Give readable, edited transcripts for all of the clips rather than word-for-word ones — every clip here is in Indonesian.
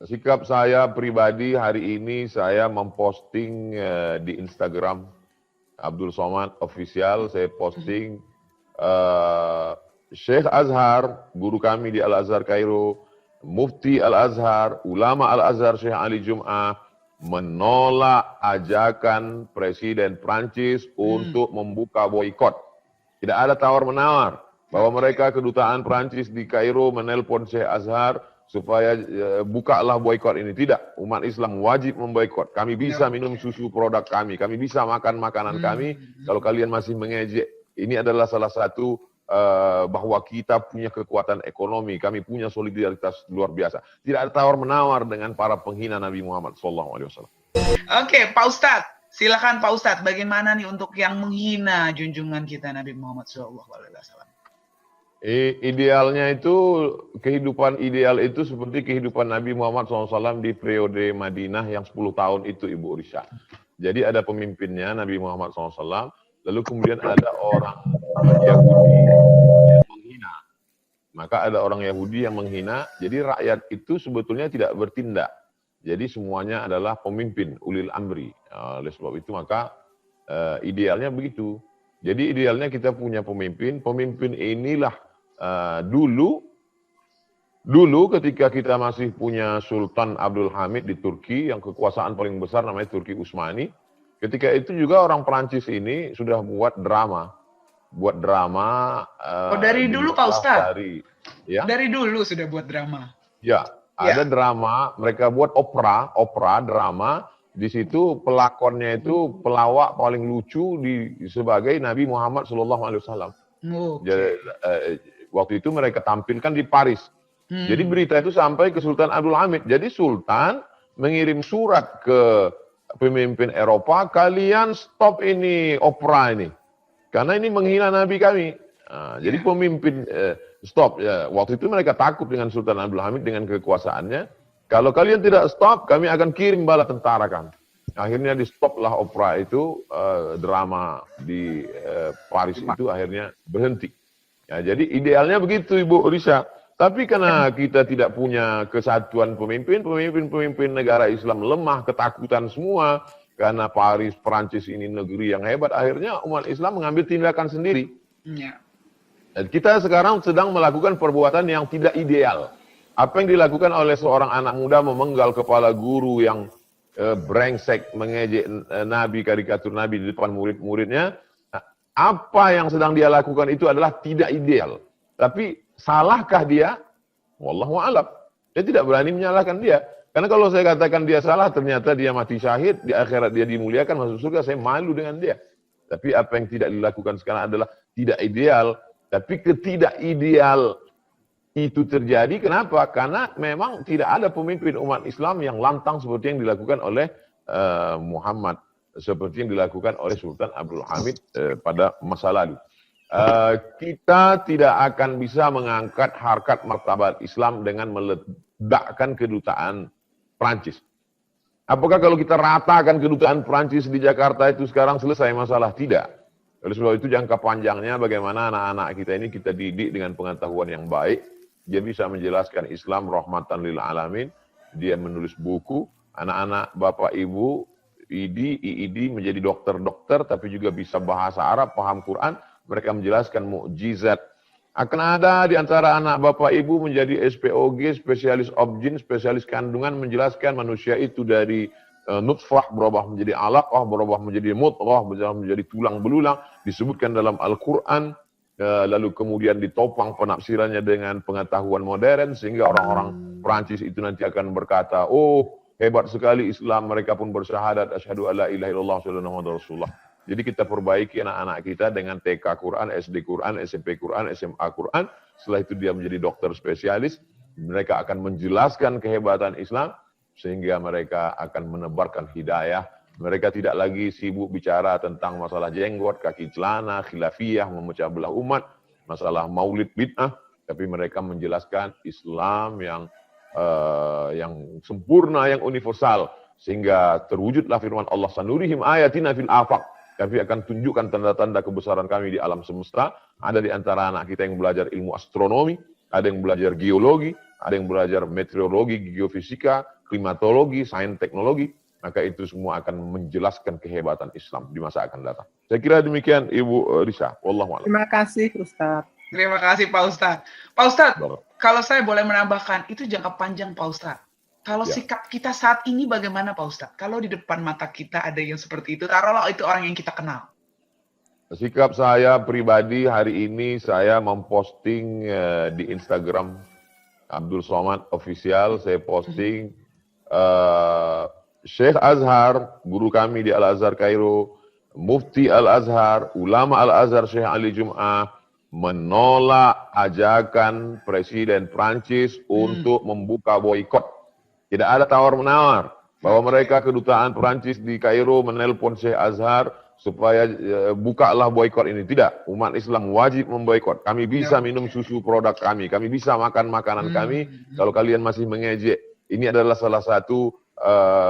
Sikap saya pribadi hari ini saya memposting di Instagram Abdul Somad Official, saya posting Syekh Azhar, guru kami di Al-Azhar Kairo, Mufti Al-Azhar, Ulama Al-Azhar Syekh Ali Jum'ah, menolak ajakan Presiden Prancis untuk membuka boikot. Tidak ada tawar-menawar bahwa mereka kedutaan Prancis di Kairo menelpon Syekh Azhar supaya bukalah boikot ini. Tidak, umat Islam wajib memboikot. Kami bisa minum susu produk kami bisa makan makanan kami. Kalau kalian masih mengejek, ini adalah salah satu bahwa kita punya kekuatan ekonomi, kami punya solidaritas luar biasa. Tidak ada tawar-menawar dengan para penghina Nabi Muhammad SAW. Oke, Pak Ustadz. Silakan Pak Ustadz, bagaimana nih untuk yang menghina junjungan kita Nabi Muhammad SAW? Idealnya itu, kehidupan ideal itu seperti kehidupan Nabi Muhammad SAW di periode Madinah yang 10 tahun itu, Ibu Risha. Jadi ada pemimpinnya Nabi Muhammad SAW, lalu kemudian ada orang Yahudi yang menghina. Maka ada orang Yahudi yang menghina, jadi rakyat itu sebetulnya tidak bertindak. Jadi semuanya adalah pemimpin, ulil amri. Oleh sebab itu maka idealnya begitu. Jadi idealnya kita punya pemimpin inilah dulu ketika kita masih punya Sultan Abdul Hamid di Turki, yang kekuasaan paling besar namanya Turki Utsmani. Ketika itu juga orang Perancis ini sudah buat drama. Dari dulu Pak Ustadz? Ya? Dari dulu sudah buat drama? Ya, ada drama, mereka buat opera drama. Di situ pelakonnya itu pelawak paling lucu sebagai Nabi Muhammad SAW. Jadi, waktu itu mereka tampilkan di Paris. Jadi berita itu sampai ke Sultan Abdul Hamid. Jadi Sultan mengirim surat ke pemimpin Eropa, kalian stop ini opera ini. Karena ini menghina Nabi kami. Jadi pemimpin stop. Waktu itu mereka takut dengan Sultan Abdul Hamid dengan kekuasaannya. Kalau kalian tidak stop, kami akan kirim bala tentara kami. Akhirnya di stoplah opera itu, drama di Paris itu akhirnya berhenti. Ya, jadi idealnya begitu Ibu Risha. Tapi karena kita tidak punya kesatuan pemimpin negara Islam lemah, ketakutan semua. Karena Paris, Perancis ini negeri yang hebat, akhirnya umat Islam mengambil tindakan sendiri. Dan kita sekarang sedang melakukan perbuatan yang tidak ideal. Apa yang dilakukan oleh seorang anak muda memenggal kepala guru yang brengsek, mengejek Nabi, karikatur Nabi di depan murid-muridnya. Apa yang sedang dia lakukan itu adalah tidak ideal. Tapi salahkah dia? Wallahu a'lam. Dia tidak berani menyalahkan dia. Karena kalau saya katakan dia salah, ternyata dia mati syahid, di akhirat dia dimuliakan, masuk surga, saya malu dengan dia. Tapi apa yang tidak dilakukan sekarang adalah tidak ideal. Tapi ketidakideal itu terjadi, kenapa? Karena memang tidak ada pemimpin umat Islam yang lantang seperti yang dilakukan oleh Muhammad, seperti yang dilakukan oleh Sultan Abdul Hamid pada masa lalu. Kita tidak akan bisa mengangkat harkat martabat Islam dengan meledakkan kedutaan Prancis. Apakah kalau kita ratakan kedutaan Prancis di Jakarta itu sekarang selesai masalah? Tidak. Oleh sebab itu jangka panjangnya bagaimana anak-anak kita ini kita didik dengan pengetahuan yang baik. Dia bisa menjelaskan Islam rahmatan lil alamin. Dia menulis buku. Anak-anak Bapak Ibu IID menjadi dokter-dokter tapi juga bisa bahasa Arab, paham Quran. Mereka menjelaskan mukjizat. Akan ada di antara anak Bapak Ibu menjadi SPOG, spesialis objin, spesialis kandungan, menjelaskan manusia itu dari nutfah berubah menjadi alaqah, berubah menjadi mudghah, berubah menjadi tulang belulang, disebutkan dalam Al-Quran, lalu kemudian ditopang penafsirannya dengan pengetahuan modern, sehingga orang-orang Perancis itu nanti akan berkata, oh hebat sekali Islam, mereka pun bersyahadat, asyhadu alla ilaha illallah sallallahu rasulullah. Jadi kita perbaiki anak-anak kita dengan TK Quran, SD Quran, SMP Quran, SMA Quran. Setelah itu dia menjadi dokter spesialis. Mereka akan menjelaskan kehebatan Islam. Sehingga mereka akan menebarkan hidayah. Mereka tidak lagi sibuk bicara tentang masalah jenggot, kaki celana, khilafiyah, memecah belah umat. Masalah maulid bid'ah. Tapi mereka menjelaskan Islam yang sempurna, yang universal. Sehingga terwujudlah firman Allah, sanurihim ayatina fil afaq. Kami akan tunjukkan tanda-tanda kebesaran kami di alam semesta. Ada di antara anak kita yang belajar ilmu astronomi, ada yang belajar geologi, ada yang belajar meteorologi, geofisika, klimatologi, sains teknologi, maka itu semua akan menjelaskan kehebatan Islam di masa akan datang. Saya kira demikian Ibu Risa. Wallahu a'lam. Terima kasih Ustadz. Terima kasih Pak Ustadz. Pak Ustadz, kalau saya boleh menambahkan, itu jangka panjang Pak Ustadz. Kalau sikap kita saat ini bagaimana Pak Ustadz? Kalau di depan mata kita ada yang seperti itu, taruhlah itu orang yang kita kenal. Sikap saya pribadi hari ini saya memposting di Instagram Abdul Somad Official, saya posting Syekh Azhar, guru kami di Al-Azhar Kairo, Mufti Al-Azhar, ulama Al-Azhar Syekh Ali Jum'ah, menolak ajakan Presiden Prancis untuk membuka boikot. Tidak ada tawar-menawar bahwa mereka kedutaan Prancis di Kairo menelpon Syekh Azhar supaya bukalah boikot ini. Tidak, umat Islam wajib memboikot. Kami bisa minum susu produk kami bisa makan makanan kami. Kalau kalian masih mengejek, ini adalah salah satu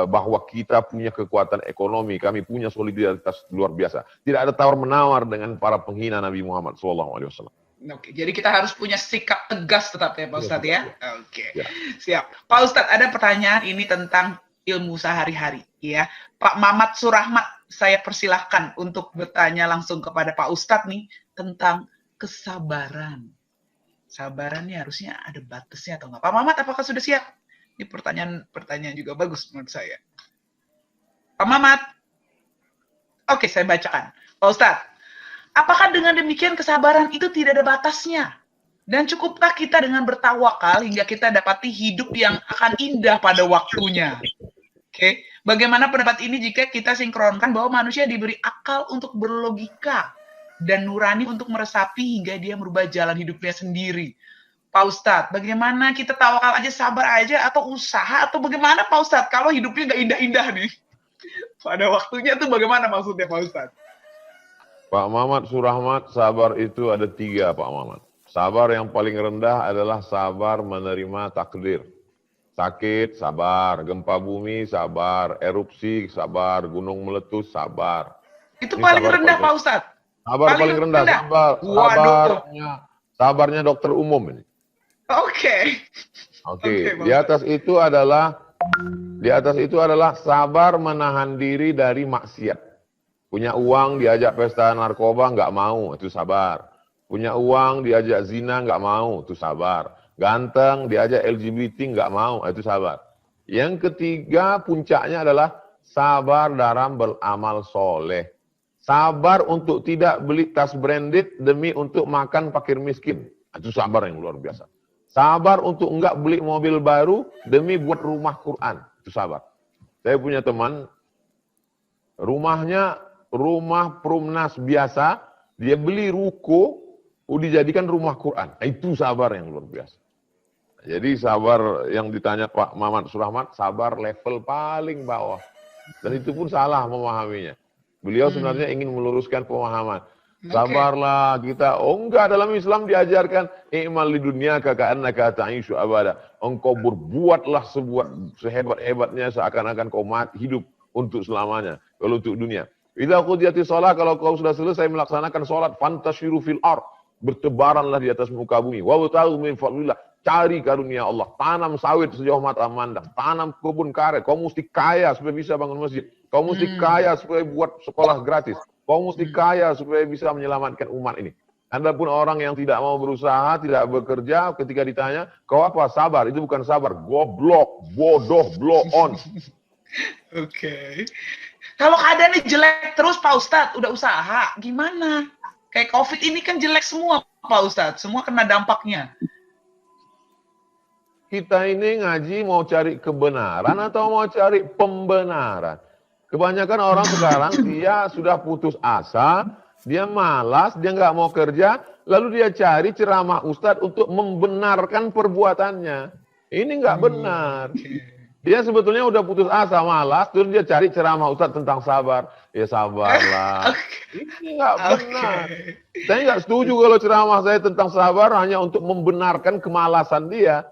bahwa kita punya kekuatan ekonomi, kami punya solidaritas luar biasa. Tidak ada tawar-menawar dengan para penghina Nabi Muhammad SAW. Oke, jadi kita harus punya sikap tegas tetap ya Pak Ustadz ya? Oke, siap. Pak Ustadz, ada pertanyaan ini tentang ilmu sehari-hari ya. Pak Mamat Surahmat, saya persilahkan untuk bertanya langsung kepada Pak Ustadz nih tentang kesabaran. Sabarannya harusnya ada batasnya atau enggak? Pak Mamat, apakah sudah siap? Ini pertanyaan juga bagus menurut saya. Pak Mamat. Oke, saya bacakan. Pak Ustadz, apakah dengan demikian kesabaran itu tidak ada batasnya? Dan cukupkah kita dengan bertawakal hingga kita dapati hidup yang akan indah pada waktunya? Oke, bagaimana pendapat ini jika kita sinkronkan bahwa manusia diberi akal untuk berlogika dan nurani untuk meresapi hingga dia merubah jalan hidupnya sendiri? Pak Ustadz, bagaimana kita tawakal aja, sabar aja, atau usaha, atau bagaimana Pak Ustadz kalau hidupnya nggak indah-indah nih? Pada waktunya itu bagaimana maksudnya Pak Ustadz? Pak Mamat Surahmat, sabar itu ada 3 Pak Mamat. Sabar yang paling rendah adalah sabar menerima takdir. Sakit, sabar. Gempa bumi, sabar. Erupsi, sabar. Gunung meletus, sabar. Itu paling rendah Pak Ustadz? Sabar paling rendah. Sabarnya dokter umum ini. Oke. Di atas itu adalah sabar menahan diri dari maksiat. Punya uang diajak pesta narkoba nggak mau, itu sabar. Punya uang diajak zina nggak mau, itu sabar. Ganteng diajak LGBT nggak mau, itu sabar. Yang ketiga puncaknya adalah sabar dalam beramal soleh. Sabar untuk tidak beli tas branded demi untuk makan fakir miskin. Itu sabar yang luar biasa. Sabar untuk enggak beli mobil baru demi buat rumah Quran. Itu sabar. Saya punya teman, rumahnya rumah Prumnas biasa, dia beli ruko, dijadikan rumah Quran. Itu sabar yang luar biasa. Jadi sabar yang ditanya Pak Mamat Surahmat, sabar level paling bawah. Dan itu pun salah memahaminya. Beliau sebenarnya ingin meluruskan pemahaman. Sabarlah kita. Oh enggak, dalam Islam diajarkan i'mal li dunyaka ka'annaka ta'ishu abada. Engkau berbuatlah sehebat-hebatnya seakan-akan kau hidup untuk selamanya. Kalau untuk dunia. Idza qudiyatis shalah, kalau kau sudah selesai melaksanakan salat, fantashiru fil ard. Bertebaranlah di atas muka bumi. Wabtaghu min fadlillah. Cari karunia Allah. Tanam sawit sejauh mata memandang. Tanam kebun karet. Kau mesti kaya supaya bisa bangun masjid. Kau mesti kaya supaya buat sekolah gratis. Kau mesti kaya supaya bisa menyelamatkan umat ini. Adapun orang yang tidak mau berusaha, tidak bekerja, ketika ditanya, kau apa? Sabar. Itu bukan sabar. Goblok, bodoh, blow on. Oke. Kalau keadaannya jelek terus Pak Ustadz, udah usaha, gimana? Kayak COVID ini kan jelek semua Pak Ustadz. Semua kena dampaknya. Kita ini ngaji mau cari kebenaran atau mau cari pembenaran? Kebanyakan orang sekarang dia sudah putus asa, dia malas, dia nggak mau kerja, lalu dia cari ceramah ustadz untuk membenarkan perbuatannya. Ini nggak benar. Dia sebetulnya udah putus asa, malas, terus dia cari ceramah ustadz tentang sabar. Ya sabarlah. Ini nggak benar. Saya nggak setuju kalau ceramah saya tentang sabar hanya untuk membenarkan kemalasan dia.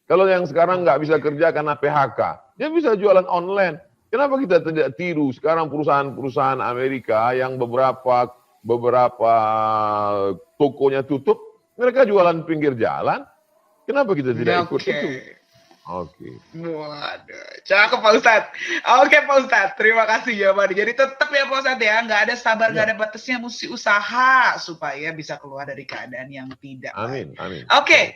Kalau yang sekarang nggak bisa kerja karena PHK, dia bisa jualan online. Kenapa kita tidak tiru sekarang perusahaan-perusahaan Amerika yang beberapa tokonya tutup, mereka jualan pinggir jalan. Kenapa kita tidak ikut itu? Oke. Waduh, cakep Pak Ustadz. Oke Pak Ustadz, terima kasih jawabannya. Jadi tetap ya Pak Ustadz ya, nggak ada sabar, nggak ada batasnya, mesti usaha supaya bisa keluar dari keadaan yang tidak baik. Amin. Oke.